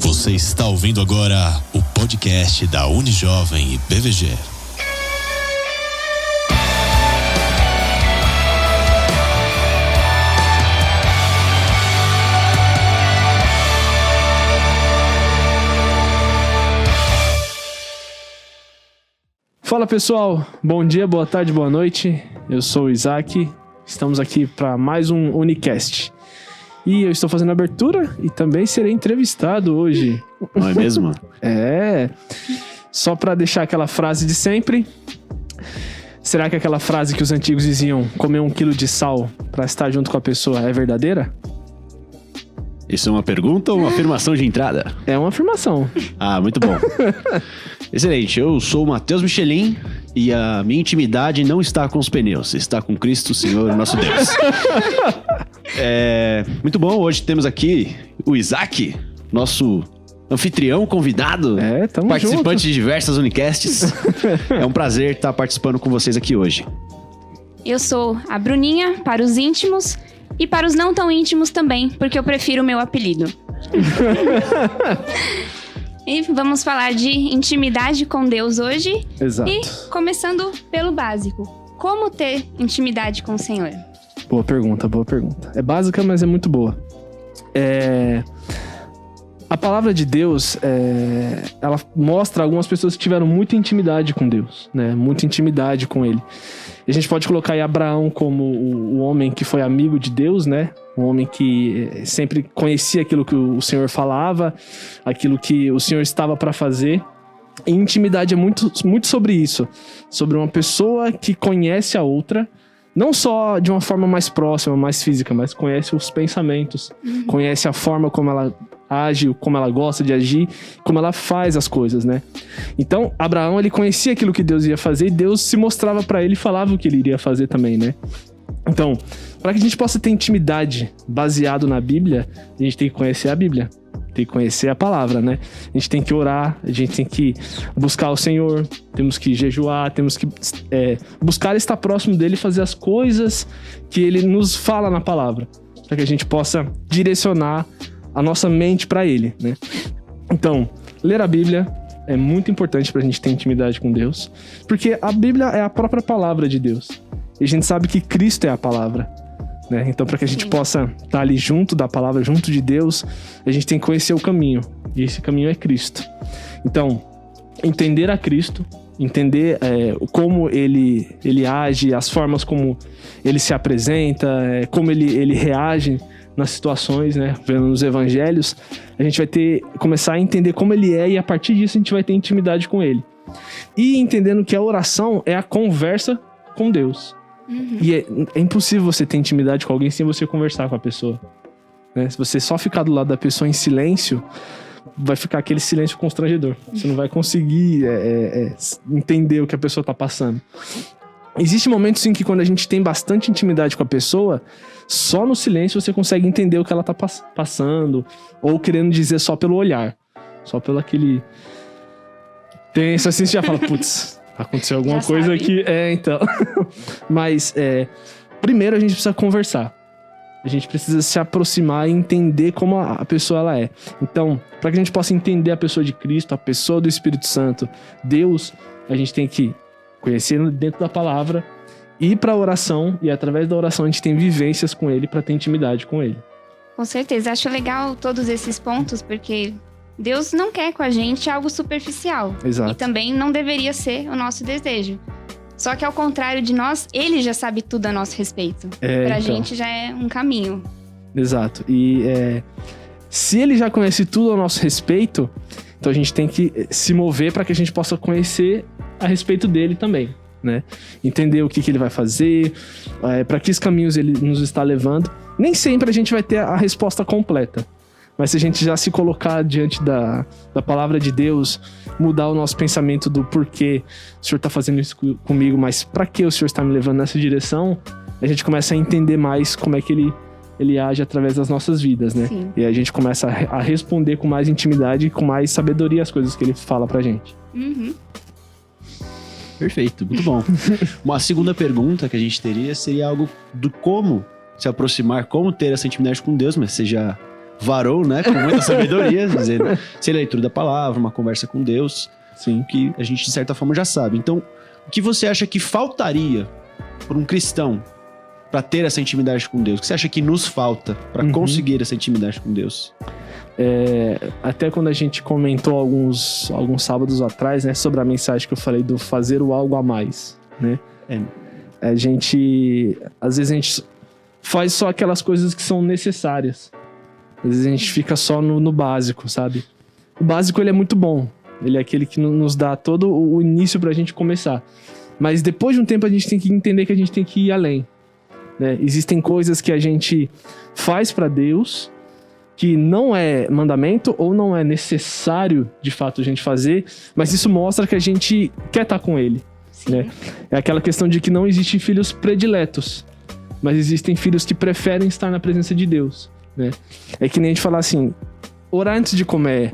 Você está ouvindo agora o podcast da Unijovem e BVG. Fala pessoal, bom dia, boa tarde, boa noite. Eu sou o Isaac, estamos aqui para mais um Unicast. E eu estou fazendo a abertura e também serei entrevistado hoje. Não é mesmo? Só para deixar aquela frase de sempre. Será que aquela frase que os antigos diziam, comer 1 quilo de sal para estar junto com a pessoa, é verdadeira? Isso é uma pergunta ou uma afirmação de entrada? É uma afirmação. Ah, muito bom. Excelente, eu sou o Matheus Michelin e a minha intimidade não está com os pneus, está com Cristo, Senhor, nosso Deus. Muito bom, hoje temos aqui o Isaac, nosso anfitrião, convidado, participante de diversas Unicasts. É um prazer estar participando com vocês aqui hoje. Eu sou a Bruninha, para os íntimos, e para os não tão íntimos também, porque eu prefiro o meu apelido. E vamos falar de intimidade com Deus hoje. Exato. E começando pelo básico. Como ter intimidade com o Senhor? Boa pergunta. É básica, mas é muito boa. A palavra de Deus, ela mostra algumas pessoas que tiveram muita intimidade com Deus, né? Muita intimidade com Ele. E a gente pode colocar aí Abraão como o homem que foi amigo de Deus, né? Um homem que sempre conhecia aquilo que o Senhor falava, aquilo que o Senhor estava para fazer. E intimidade é muito, muito sobre isso. Sobre uma pessoa que conhece a outra, não só de uma forma mais próxima, mais física, mas conhece os pensamentos, conhece a forma como ela age, como ela gosta de agir, como ela faz as coisas, né? Então, Abraão, ele conhecia aquilo que Deus ia fazer e Deus se mostrava para ele e falava o que ele iria fazer também, né? Então, para que a gente possa ter intimidade baseado na Bíblia, a gente tem que conhecer a Bíblia, tem que conhecer a palavra, né? A gente tem que orar, a gente tem que buscar o Senhor, temos que jejuar, temos que buscar estar próximo dele e fazer as coisas que ele nos fala na palavra, para que a gente possa direcionar a nossa mente para ele, né? Então, ler a Bíblia é muito importante para a gente ter intimidade com Deus, porque a Bíblia é a própria palavra de Deus. E a gente sabe que Cristo é a palavra, né? Então, para que a gente possa estar ali junto da palavra, junto de Deus, a gente tem que conhecer o caminho. E esse caminho é Cristo. Então, entender a Cristo, entender como ele age, as formas como ele se apresenta, como ele reage nas situações, né? Vendo nos evangelhos, a gente vai começar a entender como ele é e a partir disso a gente vai ter intimidade com ele. E entendendo que a oração é a conversa com Deus. E é impossível você ter intimidade com alguém sem você conversar com a pessoa, né? Se você só ficar do lado da pessoa em silêncio, vai ficar aquele silêncio constrangedor. Você não vai conseguir entender o que a pessoa está passando. Existem momentos em que quando a gente tem bastante intimidade com a pessoa, só no silêncio você consegue entender o que ela está passando, ou querendo dizer só pelo olhar, só pelo aquele tenso assim, você já fala, putz, aconteceu alguma coisa aqui. Então. Mas, primeiro a gente precisa conversar. A gente precisa se aproximar e entender como a pessoa ela é. Então, para que a gente possa entender a pessoa de Cristo, a pessoa do Espírito Santo, Deus, a gente tem que conhecer dentro da palavra, ir para a oração, e através da oração a gente tem vivências com Ele para ter intimidade com Ele. Com certeza, acho legal todos esses pontos, porque Deus não quer com a gente algo superficial. Exato. E também não deveria ser o nosso desejo. Só que ao contrário de nós, Ele já sabe tudo a nosso respeito. Pra gente já é um caminho. Exato. E se Ele já conhece tudo a nosso respeito, então a gente tem que se mover para que a gente possa conhecer a respeito dele também, né? Entender o que Ele vai fazer, para que caminhos Ele nos está levando. Nem sempre a gente vai ter a resposta completa. Mas se a gente já se colocar diante da palavra de Deus, mudar o nosso pensamento do porquê o Senhor está fazendo isso comigo, mas para que o Senhor está me levando nessa direção, a gente começa a entender mais como é que Ele age através das nossas vidas, né? Sim. E a gente começa a responder com mais intimidade e com mais sabedoria as coisas que Ele fala pra gente. Perfeito, muito bom. Uma segunda pergunta que a gente teria seria algo do como se aproximar, como ter essa intimidade com Deus, mas você já varou, né? Com muita sabedoria, dizendo, sem leitura da palavra, uma conversa com Deus. Sim. Que a gente, de certa forma, já sabe. Então, o que você acha que faltaria para um cristão para ter essa intimidade com Deus? O que você acha que nos falta para conseguir essa intimidade com Deus? Até quando a gente comentou alguns sábados atrás, né, sobre a mensagem que eu falei do fazer o algo a mais, né? Às vezes a gente faz só aquelas coisas que são necessárias. Às vezes a gente fica só no básico, sabe? O básico, ele é muito bom. Ele é aquele que nos dá todo o início pra gente começar. Mas depois de um tempo a gente tem que entender que a gente tem que ir além, né? Existem coisas que a gente faz pra Deus que não é mandamento ou não é necessário de fato a gente fazer, mas isso mostra que a gente quer estar com Ele, né? É aquela questão de que não existem filhos prediletos, mas existem filhos que preferem estar na presença de Deus, né? É que nem a gente falar assim, orar antes de comer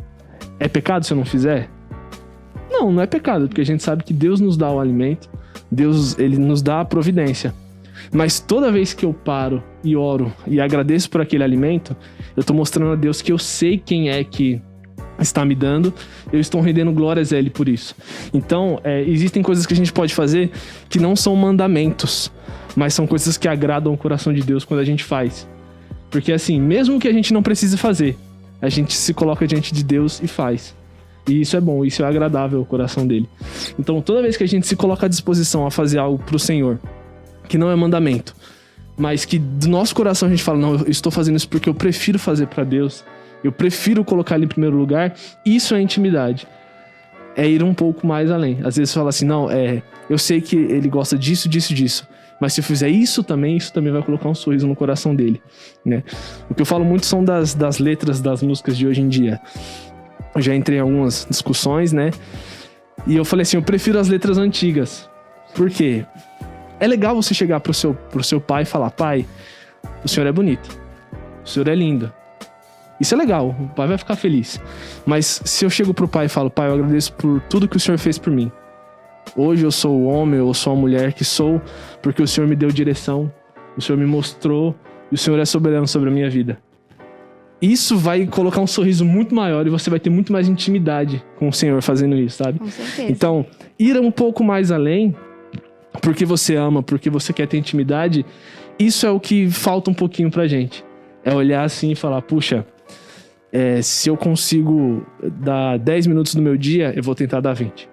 é pecado se eu não fizer? Não é pecado, porque a gente sabe que Deus nos dá o alimento, Deus, ele nos dá a providência. Mas toda vez que eu paro e oro e agradeço por aquele alimento, eu estou mostrando a Deus que eu sei quem é que está me dando, eu estou rendendo glórias a Ele por isso. Então, existem coisas que a gente pode fazer que não são mandamentos, mas são coisas que agradam o coração de Deus quando a gente faz. Porque assim, mesmo que a gente não precise fazer, a gente se coloca diante de Deus e faz. E isso é bom, isso é agradável ao coração dele. Então, toda vez que a gente se coloca à disposição a fazer algo pro Senhor, que não é mandamento, mas que do nosso coração a gente fala, não, eu estou fazendo isso porque eu prefiro fazer pra Deus, eu prefiro colocar Ele em primeiro lugar, isso é intimidade. É ir um pouco mais além. Às vezes você fala assim, não, eu sei que Ele gosta disso, mas se eu fizer isso também vai colocar um sorriso no coração dele, né? O que eu falo muito são das letras das músicas de hoje em dia. Eu já entrei em algumas discussões, né? E eu falei assim, eu prefiro as letras antigas. Por quê? É legal você chegar pro seu pai e falar, pai, o senhor é bonito, o senhor é lindo. Isso é legal, o pai vai ficar feliz. Mas se eu chego pro pai e falo, pai, eu agradeço por tudo que o senhor fez por mim. Hoje eu sou o homem, eu sou a mulher que sou, porque o senhor me deu direção, o senhor me mostrou, e o senhor é soberano sobre a minha vida. Isso vai colocar um sorriso muito maior e você vai ter muito mais intimidade com o Senhor fazendo isso, sabe? Com certeza. Então, ir um pouco mais além, porque você ama, porque você quer ter intimidade, isso é o que falta um pouquinho pra gente. É olhar assim e falar, puxa, se eu consigo dar 10 minutos do meu dia, eu vou tentar dar 20.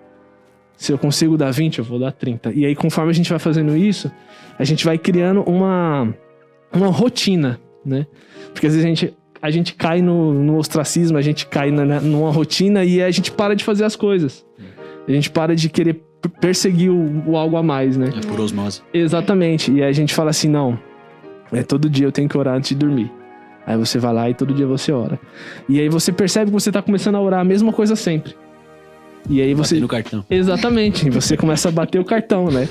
Se eu consigo dar 20, eu vou dar 30. E aí, conforme a gente vai fazendo isso, a gente vai criando uma rotina, né? Porque às vezes a gente cai no ostracismo, a gente cai numa rotina e a gente para de fazer as coisas. A gente para de querer perseguir o algo a mais, né? É por osmose. Exatamente. E aí a gente fala assim, não, todo dia eu tenho que orar antes de dormir. Aí você vai lá e todo dia você ora. E aí você percebe que você tá começando a orar a mesma coisa sempre. E aí você... Bater no cartão. Exatamente. E você começa a bater o cartão, né?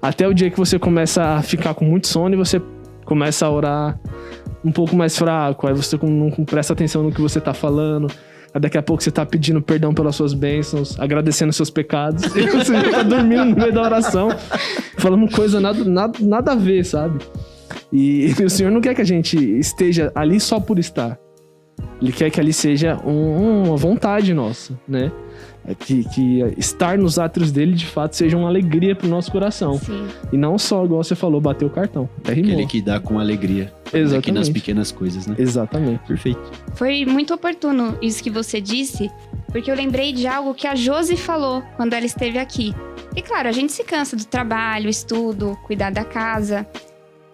Até o dia que você começa a ficar com muito sono e você começa a orar um pouco mais fraco, aí você não presta atenção no que você tá falando, aí daqui a pouco você tá pedindo perdão pelas suas bênçãos, agradecendo seus pecados, e você já tá dormindo no meio da oração, falando coisa nada a ver, sabe? E o Senhor não quer que a gente esteja ali só por estar. Ele quer que ali seja uma vontade nossa, né? Que estar nos átrios dele, de fato, seja uma alegria pro nosso coração. Sim. E não só, igual você falou, bater o cartão. Aquele que dá com alegria. Exatamente. Aqui nas pequenas coisas, né? Exatamente. Perfeito. Foi muito oportuno isso que você disse, porque eu lembrei de algo que a Josi falou quando ela esteve aqui. E claro, a gente se cansa do trabalho, estudo, cuidar da casa.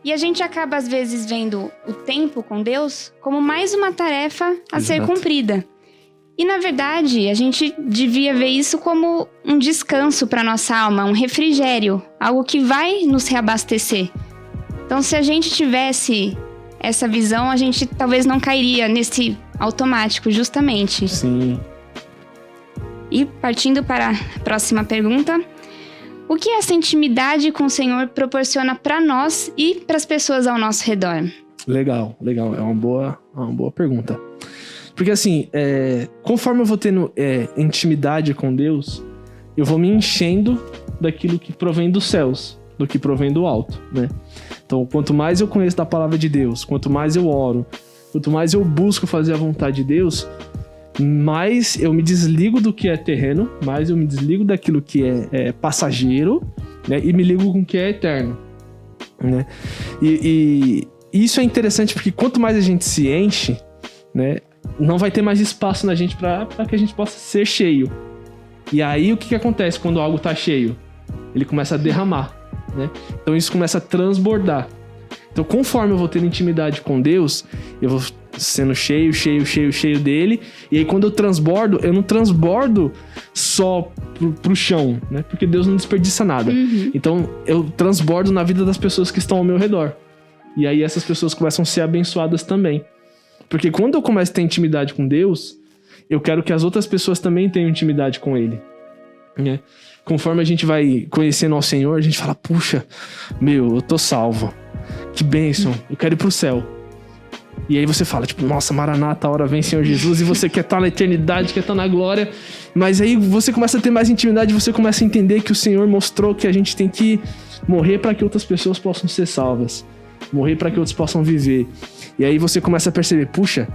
E a gente acaba, às vezes, vendo o tempo com Deus como mais uma tarefa a ser cumprida. E, na verdade, a gente devia ver isso como um descanso para nossa alma, um refrigério, algo que vai nos reabastecer. Então, se a gente tivesse essa visão, a gente talvez não cairia nesse automático, justamente. Sim. E, partindo para a próxima pergunta, o que essa intimidade com o Senhor proporciona para nós e para as pessoas ao nosso redor? Legal. É uma boa pergunta. Porque assim, conforme eu vou tendo intimidade com Deus, eu vou me enchendo daquilo que provém dos céus, do que provém do alto, né? Então, quanto mais eu conheço da palavra de Deus, quanto mais eu oro, quanto mais eu busco fazer a vontade de Deus, mais eu me desligo do que é terreno, mais eu me desligo daquilo que é passageiro, né? E me ligo com o que é eterno, né? E isso é interessante porque quanto mais a gente se enche, né? Não vai ter mais espaço na gente para que a gente possa ser cheio. E aí o que acontece quando algo tá cheio? Ele começa a derramar, né? Então isso começa a transbordar. Então conforme eu vou tendo intimidade com Deus, eu vou sendo cheio dele. E aí quando eu transbordo, eu não transbordo só pro chão, né? Porque Deus não desperdiça nada. Então eu transbordo na vida das pessoas que estão ao meu redor. E aí essas pessoas começam a ser abençoadas também. Porque quando eu começo a ter intimidade com Deus, eu quero que as outras pessoas também tenham intimidade com Ele, né? Conforme a gente vai conhecendo ao Senhor, a gente fala, puxa, eu tô salvo. Que bênção, eu quero ir pro céu. E aí você fala, tipo, nossa, Maranata, a hora vem, Senhor Jesus, e você quer estar na eternidade, quer estar na glória. Mas aí você começa a ter mais intimidade, você começa a entender que o Senhor mostrou que a gente tem que morrer para que outras pessoas possam ser salvas. Morrer para que outros possam viver. E aí você começa a perceber, puxa,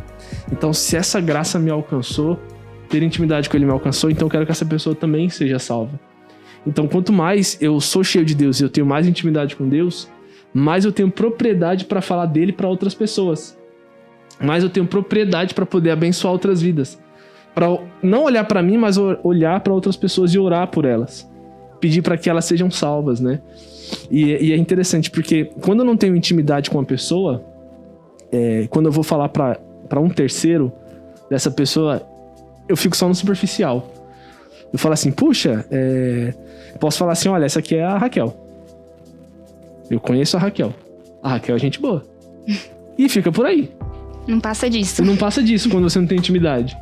então se essa graça me alcançou, ter intimidade com Ele me alcançou, então eu quero que essa pessoa também seja salva. Então quanto mais eu sou cheio de Deus e eu tenho mais intimidade com Deus, mais eu tenho propriedade para falar dele para outras pessoas. Mais eu tenho propriedade para poder abençoar outras vidas. Para não olhar para mim, mas olhar para outras pessoas e orar por elas. Pedir para que elas sejam salvas, né? E é interessante, porque quando eu não tenho intimidade com uma pessoa, quando eu vou falar para um terceiro dessa pessoa, eu fico só no superficial. Eu falo assim, puxa, posso falar assim, olha, essa aqui é a Raquel. Eu conheço a Raquel. A Raquel é gente boa. E fica por aí. Não passa disso. Não passa disso quando você não tem intimidade.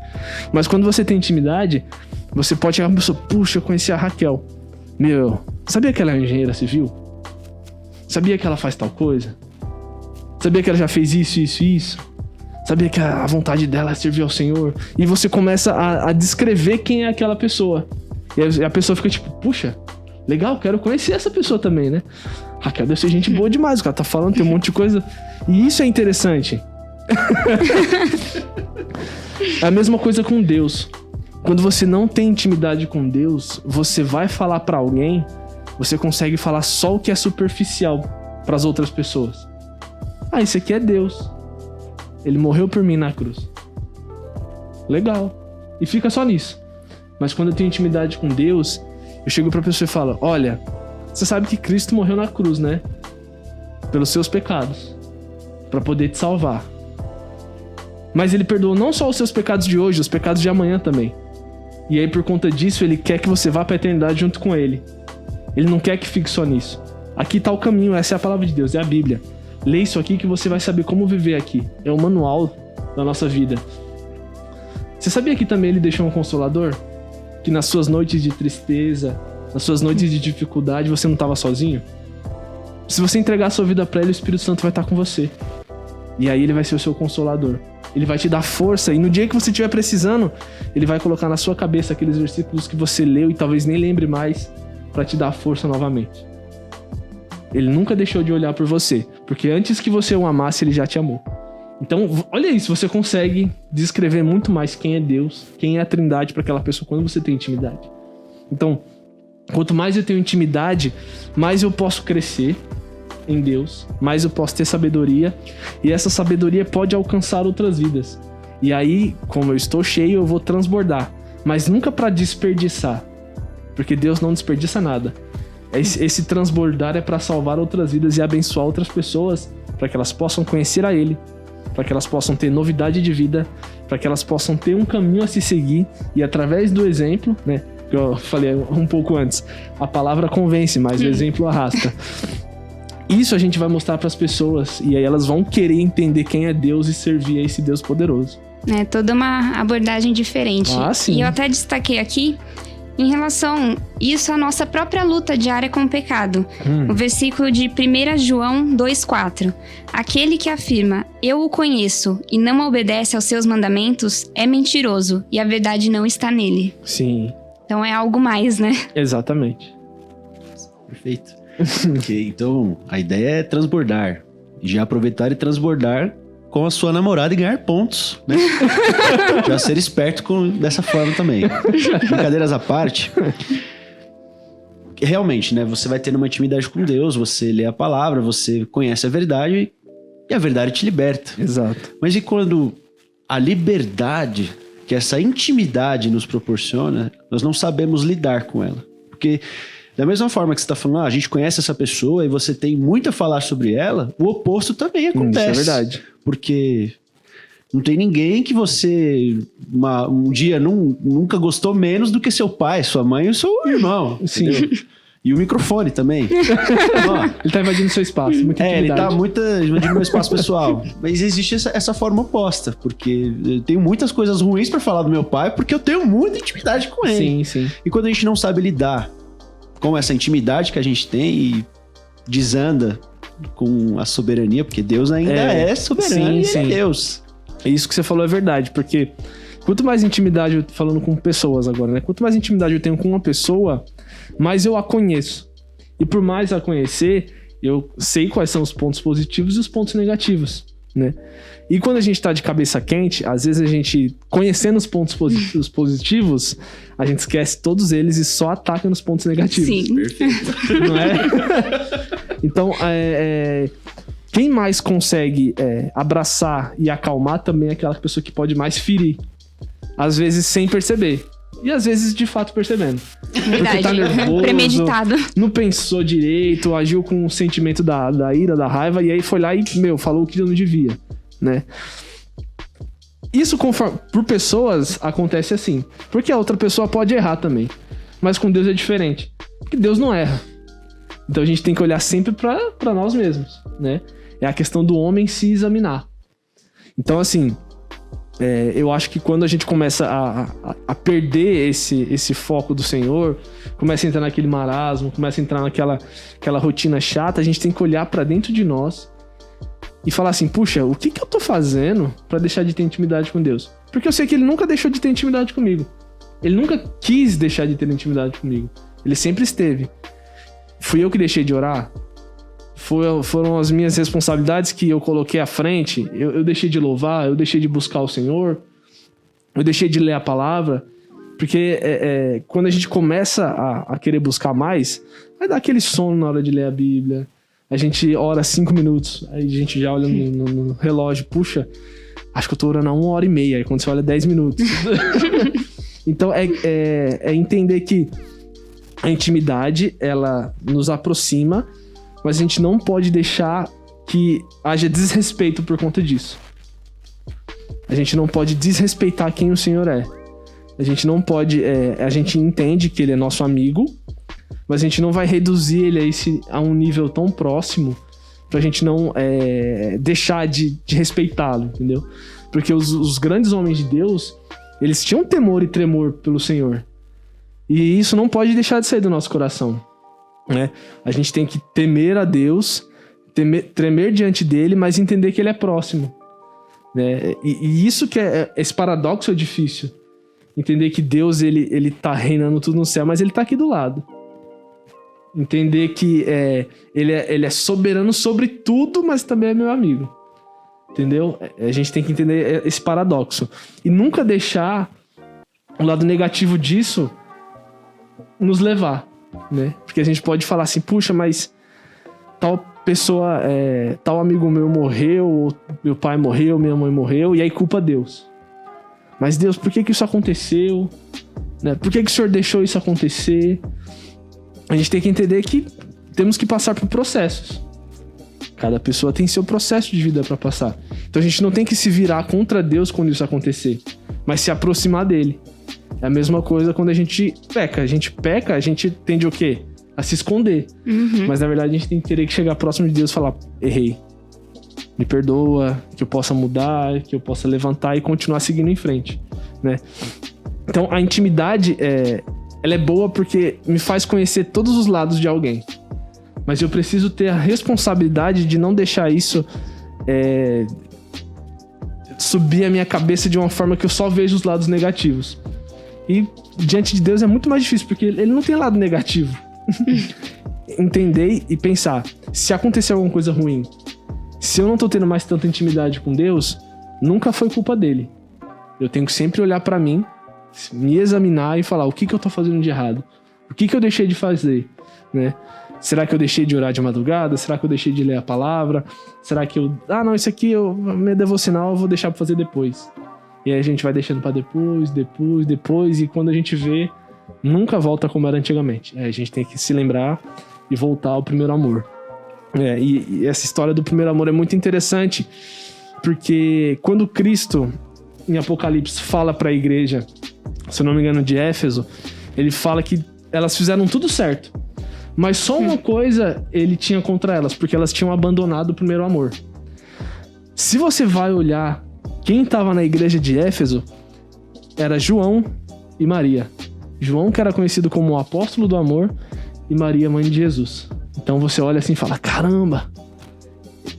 Mas quando você tem intimidade, você pode chegar pra pessoa, puxa, eu conheci a Raquel. Sabia que ela é engenheira civil? Sabia que ela faz tal coisa? Sabia que ela já fez isso? Sabia que a vontade dela é servir ao Senhor? E você começa a descrever quem é aquela pessoa. E a pessoa fica tipo, puxa, legal, quero conhecer essa pessoa também, né? Raquel deve ser gente boa demais, o cara tá falando, tem um monte de coisa. E isso é interessante. É a mesma coisa com Deus. Quando você não tem intimidade com Deus, você vai falar pra alguém, você consegue falar só o que é superficial pras outras pessoas. Esse aqui é Deus. Ele morreu por mim na cruz. Legal. E fica só nisso. Mas quando eu tenho intimidade com Deus, eu chego pra pessoa e falo, olha, você sabe que Cristo morreu na cruz, né? Pelos seus pecados. Pra poder te salvar. Mas ele perdoou não só os seus pecados de hoje, os pecados de amanhã também. E aí por conta disso, ele quer que você vá pra eternidade junto com ele. Ele não quer que fique só nisso. Aqui tá o caminho, essa é a palavra de Deus, é a Bíblia. Lê isso aqui que você vai saber como viver aqui. É o manual da nossa vida. Você sabia que também ele deixou um consolador? Que nas suas noites de tristeza, nas suas noites de dificuldade, você não estava sozinho? Se você entregar a sua vida para ele, o Espírito Santo vai estar com você. E aí ele vai ser o seu consolador. Ele vai te dar força e no dia que você estiver precisando, ele vai colocar na sua cabeça aqueles versículos que você leu e talvez nem lembre mais para te dar força novamente. Ele nunca deixou de olhar por você, porque antes que você o amasse, ele já te amou. Então, olha isso, você consegue descrever muito mais quem é Deus, quem é a Trindade para aquela pessoa quando você tem intimidade. Então, quanto mais eu tenho intimidade, mais eu posso crescer em Deus, mais eu posso ter sabedoria, e essa sabedoria pode alcançar outras vidas. E aí, como eu estou cheio, eu vou transbordar, mas nunca para desperdiçar, porque Deus não desperdiça nada. Esse transbordar é para salvar outras vidas e abençoar outras pessoas, para que elas possam conhecer a Ele, para que elas possam ter novidade de vida, para que elas possam ter um caminho a se seguir, e através do exemplo, né, que eu falei um pouco antes, a palavra convence, mas o exemplo arrasta. Isso a gente vai mostrar para as pessoas, e aí elas vão querer entender quem é Deus e servir a esse Deus poderoso. É toda uma abordagem diferente. Sim. E eu até destaquei aqui, em relação isso à nossa própria luta diária com o pecado. O versículo de 1 João 2,4. Aquele que afirma, eu o conheço, e não obedece aos seus mandamentos, é mentiroso, e a verdade não está nele. Sim. Então é algo mais, né? Exatamente. Perfeito. Ok, então a ideia é transbordar. Já aproveitar e transbordar com a sua namorada e ganhar pontos, né? Já ser esperto dessa forma também. Brincadeiras à parte. Realmente, né? Você vai ter uma intimidade com Deus, você lê a palavra, você conhece a verdade e a verdade te liberta. Exato. Mas e quando a liberdade que essa intimidade nos proporciona, nós não sabemos lidar com ela? Porque da mesma forma que você está falando, a gente conhece essa pessoa e você tem muito a falar sobre ela, o oposto também acontece. Isso é verdade. Porque não tem ninguém que você um dia nunca gostou menos do que seu pai, sua mãe e o seu irmão. Sim. Entendeu? E o microfone também. Ó, ele tá invadindo seu espaço, muita intimidade. Ele tá invadindo meu espaço pessoal. Mas existe essa forma oposta, porque eu tenho muitas coisas ruins pra falar do meu pai, porque eu tenho muita intimidade com ele. Sim, sim. E quando a gente não sabe lidar com essa intimidade que a gente tem e desanda com a soberania, porque Deus ainda é soberano, sim, ele é Deus. Isso que você falou é verdade, porque quanto mais intimidade, eu tô falando com pessoas agora, né? Quanto mais intimidade eu tenho com uma pessoa, mais eu a conheço. E por mais a conhecer, eu sei quais são os pontos positivos e os pontos negativos, né? E quando a gente tá de cabeça quente, às vezes a gente, conhecendo os pontos positivos, a gente esquece todos eles e só ataca nos pontos negativos. Sim. Perfeito. Não é? Então, quem mais consegue abraçar e acalmar também é aquela pessoa que pode mais ferir. Às vezes sem perceber. E às vezes de fato percebendo. Verdade. Porque tá nervoso, premeditado. Não pensou direito, agiu com o sentimento da ira, da raiva, e aí foi lá e, falou o que não devia, né? Isso por pessoas acontece assim. Porque a outra pessoa pode errar também. Mas com Deus é diferente. Porque Deus não erra. Então a gente tem que olhar sempre pra nós mesmos, né? É a questão do homem se examinar. Então, assim, eu acho que quando a gente começa a perder esse foco do Senhor, começa a entrar naquele marasmo, começa a entrar naquela rotina chata, a gente tem que olhar pra dentro de nós e falar assim, puxa, o que eu tô fazendo pra deixar de ter intimidade com Deus? Porque eu sei que Ele nunca deixou de ter intimidade comigo. Ele nunca quis deixar de ter intimidade comigo. Ele sempre esteve. Fui eu que deixei de orar? Foram as minhas responsabilidades que eu coloquei à frente? Eu deixei de louvar? Eu deixei de buscar o Senhor? Eu deixei de ler a palavra? Porque quando a gente começa a querer buscar mais, vai dar aquele sono na hora de ler a Bíblia. A gente ora 5 minutos, aí a gente já olha no relógio, puxa, acho que eu tô orando há 1h30, aí quando você olha 10 minutos. Então é entender que a intimidade, ela nos aproxima, mas a gente não pode deixar que haja desrespeito por conta disso. A gente não pode desrespeitar quem o Senhor é. A gente não pode... a gente entende que Ele é nosso amigo, mas a gente não vai reduzir Ele a um nível tão próximo pra gente não deixar de respeitá-lo, entendeu? Porque os grandes homens de Deus, eles tinham temor e tremor pelo Senhor. E isso não pode deixar de sair do nosso coração, né? A gente tem que temer a Deus, tremer diante dele, mas entender que ele é próximo, né? E isso que esse paradoxo é difícil. Entender que Deus, ele tá reinando tudo no céu, mas ele tá aqui do lado. Entender que ele é soberano sobre tudo, mas também é meu amigo. Entendeu? A gente tem que entender esse paradoxo. E nunca deixar o lado negativo disso nos levar, né? Porque a gente pode falar assim, puxa, mas tal pessoa, tal amigo meu morreu, meu pai morreu, minha mãe morreu, e aí culpa Deus. Mas Deus, por que isso aconteceu? Né? Por que o Senhor deixou isso acontecer? A gente tem que entender que temos que passar por processos. Cada pessoa tem seu processo de vida para passar. Então a gente não tem que se virar contra Deus quando isso acontecer, mas se aproximar dele. É a mesma coisa quando a gente peca. A gente tende o quê? A se esconder. Uhum. Mas na verdade a gente tem que ter que chegar próximo de Deus e falar, errei. Me perdoa, que eu possa mudar, que eu possa levantar e continuar seguindo em frente, né? Então a intimidade, ela é boa porque me faz conhecer todos os lados de alguém. Mas eu preciso ter a responsabilidade de não deixar isso subir a minha cabeça de uma forma que eu só vejo os lados negativos. E diante de Deus é muito mais difícil, porque ele não tem lado negativo. Entender e pensar, se acontecer alguma coisa ruim, se eu não tô tendo mais tanta intimidade com Deus, nunca foi culpa dele. Eu tenho que sempre olhar pra mim, me examinar e falar o que eu tô fazendo de errado. O que eu deixei de fazer, né? Será que eu deixei de orar de madrugada? Será que eu deixei de ler a palavra? Será que eu... não, isso aqui, meu devocional, eu vou deixar pra fazer depois. E aí a gente vai deixando pra depois, e quando a gente vê, nunca volta como era antigamente. A gente tem que se lembrar e voltar ao primeiro amor. E essa história do primeiro amor é muito interessante, porque quando Cristo, em Apocalipse, fala pra igreja, se eu não me engano, de Éfeso, ele fala que elas fizeram tudo certo. Mas só uma coisa ele tinha contra elas, porque elas tinham abandonado o primeiro amor. Se você vai olhar quem estava na igreja de Éfeso, era João e Maria. João, que era conhecido como o apóstolo do amor, e Maria, mãe de Jesus. Então você olha assim e fala, caramba,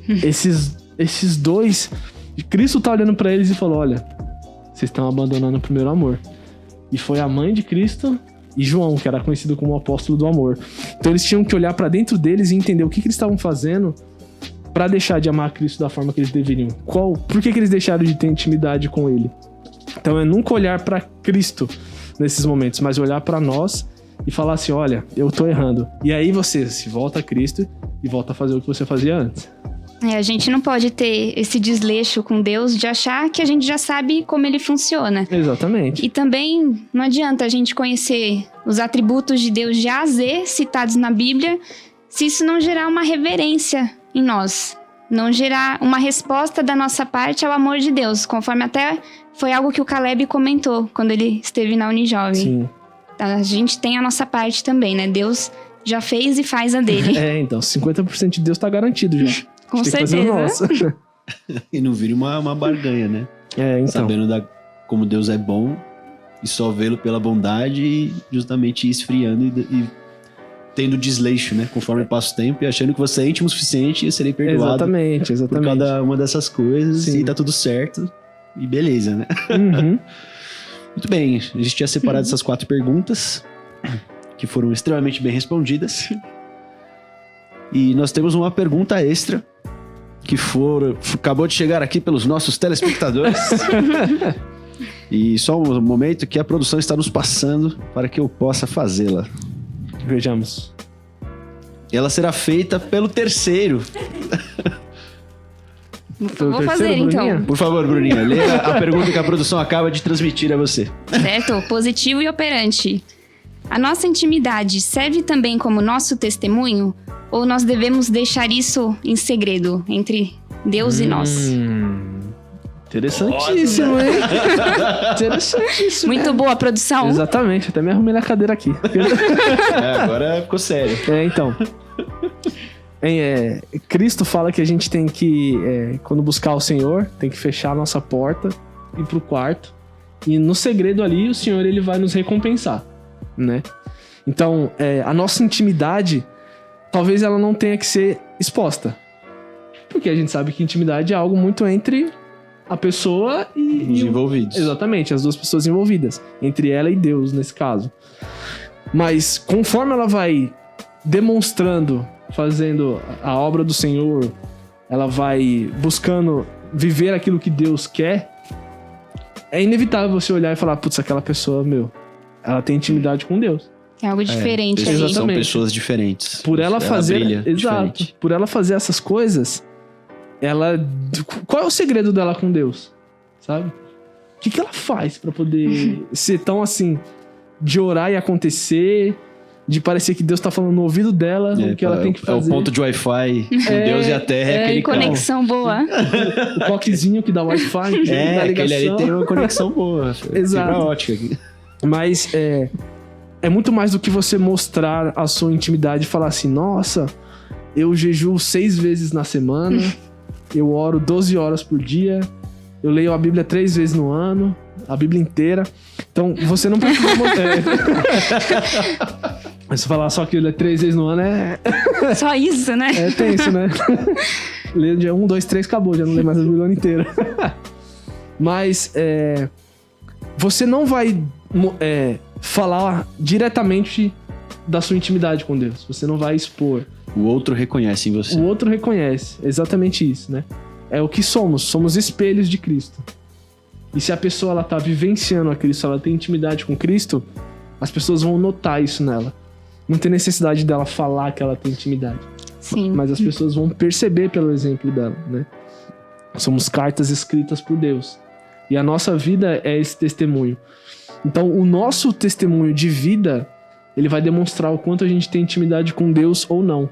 esses dois... Cristo tá olhando para eles e falou, olha, vocês estão abandonando o primeiro amor. E foi a mãe de Cristo e João, que era conhecido como o apóstolo do amor. Então eles tinham que olhar pra dentro deles e entender o que eles estavam fazendo pra deixar de amar Cristo da forma que eles deveriam. Por que eles deixaram de ter intimidade com ele? Então é nunca olhar pra Cristo nesses momentos, mas olhar pra nós e falar assim, olha, eu tô errando. E aí você se volta a Cristo e volta a fazer o que você fazia antes. A gente não pode ter esse desleixo com Deus de achar que a gente já sabe como ele funciona. Exatamente. E também não adianta a gente conhecer os atributos de Deus de A a Z citados na Bíblia, se isso não gerar uma reverência em nós. Não gerar uma resposta da nossa parte ao amor de Deus, conforme até foi algo que o Caleb comentou quando ele esteve na Unijovem. Sim. A gente tem a nossa parte também, né? Deus já fez e faz a dele. Então 50% de Deus tá garantido já. Com certeza. E não vire uma barganha, né? Então. Sabendo como Deus é bom e só vê-lo pela bondade e justamente esfriando e tendo desleixo, né? Conforme passa o tempo e achando que você é íntimo o suficiente e serei perdoado. Exatamente. Por cada uma dessas coisas. Sim. E tá tudo certo e beleza, né? Uhum. Muito bem, a gente tinha separado essas 4 perguntas que foram extremamente bem respondidas. E nós temos uma pergunta extra que acabou de chegar aqui pelos nossos telespectadores. E só um momento que a produção está nos passando para que eu possa fazê-la. Vejamos. Ela será feita pelo terceiro. Vou fazer, então. Por favor, Bruninha, leia a pergunta que a produção acaba de transmitir a você. Certo, positivo e operante. A nossa intimidade serve também como nosso testemunho? Ou nós devemos deixar isso em segredo entre Deus e nós? Interessantíssimo, hein? Interessantíssimo. Muito boa a produção. Exatamente, até me arrumei na cadeira aqui. Agora ficou sério. Então. Cristo fala que a gente tem que, quando buscar o Senhor, tem que fechar a nossa porta, ir pro quarto. E no segredo ali, o Senhor ele vai nos recompensar, né? Então, a nossa intimidade, talvez ela não tenha que ser exposta. Porque a gente sabe que intimidade é algo muito entre a pessoa e os envolvidos. Exatamente, as duas pessoas envolvidas. Entre ela e Deus, nesse caso. Mas conforme ela vai demonstrando, fazendo a obra do Senhor, ela vai buscando viver aquilo que Deus quer, é inevitável você olhar e falar, putz, aquela pessoa, ela tem intimidade com Deus. É algo diferente. Exatamente. São pessoas diferentes. Por ela fazer... brilha Exato. Diferente. Por ela fazer essas coisas, qual é o segredo dela com Deus? Sabe? O que ela faz pra poder ser tão assim, de orar e acontecer, de parecer que Deus tá falando no ouvido dela o que ela tem que fazer. É o ponto de Wi-Fi com Deus e a Terra, é aquele conexão boa. O coquezinho que dá Wi-Fi, que dá ligação. Aquele ali tem uma conexão boa. Exato. Fibra ótica aqui. Mas é muito mais do que você mostrar a sua intimidade e falar assim, nossa, eu jejuo 6 vezes na semana, eu oro 12 horas por dia, eu leio a Bíblia 3 vezes no ano, a Bíblia inteira. Então, você não precisa mostrar. Mas se falar só que ele 3 vezes no ano Só isso, né? É tenso, né? Lê dia 1, 2, 3, acabou, já não lê mais a Bíblia inteira. Mas você não vai falar diretamente da sua intimidade com Deus. Você não vai expor. O outro reconhece em você. O outro reconhece, exatamente isso, né? É o que somos espelhos de Cristo. E se a pessoa ela tá vivenciando a Cristo, ela tem intimidade com Cristo, as pessoas vão notar isso nela. Não tem necessidade dela falar que ela tem intimidade. Sim. Mas as pessoas vão perceber pelo exemplo dela, né? Somos cartas escritas por Deus. E a nossa vida é esse testemunho. Então, o nosso testemunho de vida, ele vai demonstrar o quanto a gente tem intimidade com Deus ou não.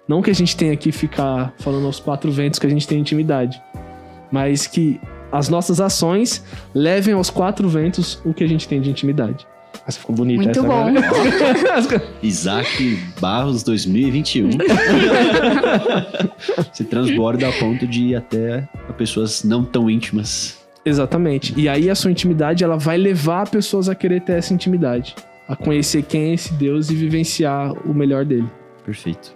Não que a gente tenha que ficar falando aos quatro ventos que a gente tem intimidade, mas que as nossas ações levem aos quatro ventos o que a gente tem de intimidade. Essa ficou bonita. Muito essa, bom. né? Isaac Barros 2021. Se transborda a ponto de ir até a pessoas não tão íntimas. Exatamente. E aí a sua intimidade, ela vai levar pessoas a querer ter essa intimidade. A conhecer quem é esse Deus e vivenciar o melhor dele. Perfeito.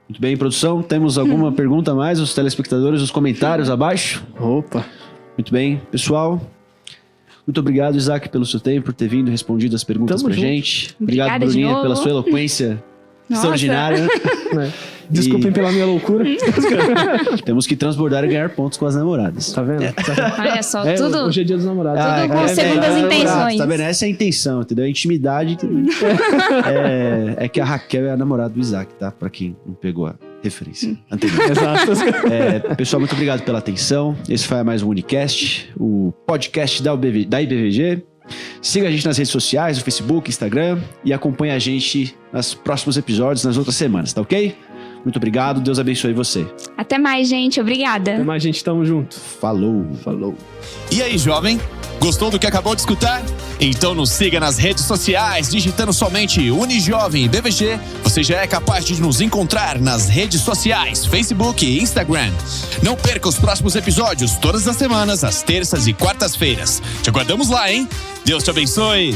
Muito bem, produção. Temos alguma pergunta a mais? Os telespectadores, os comentários abaixo? Opa. Muito bem, pessoal. Muito obrigado, Isaac, pelo seu tempo, por ter vindo e respondido as perguntas Tamo pra junto. gente. Obrigada Obrigado, de Bruninha, novo. pela sua eloquência extraordinária. Né? Desculpem pela minha loucura. Temos que transbordar e ganhar pontos com as namoradas. Tá vendo? Olha só, É, tudo. hoje é dia dos namorados. Tudo com segundas intenções. Tá vendo? Essa é a intenção, entendeu? A intimidade. É que a Raquel é a namorada do Isaac, tá? Pra quem não pegou a referência anterior. Exato. Pessoal, muito obrigado pela atenção. Esse foi mais um Unicast, o podcast da IBVG. Siga a gente nas redes sociais, no Facebook, Instagram, e acompanhe a gente nos próximos episódios, nas outras semanas, tá ok? Muito obrigado, Deus abençoe você. Até mais, gente. Obrigada. Até mais, gente. Tamo junto. Falou. Falou. E aí, jovem? Gostou do que acabou de escutar? Então nos siga nas redes sociais, digitando somente Unijovem e BVG. Você já é capaz de nos encontrar nas redes sociais, Facebook e Instagram. Não perca os próximos episódios, todas as semanas, às terças e quartas-feiras. Te aguardamos lá, hein? Deus te abençoe!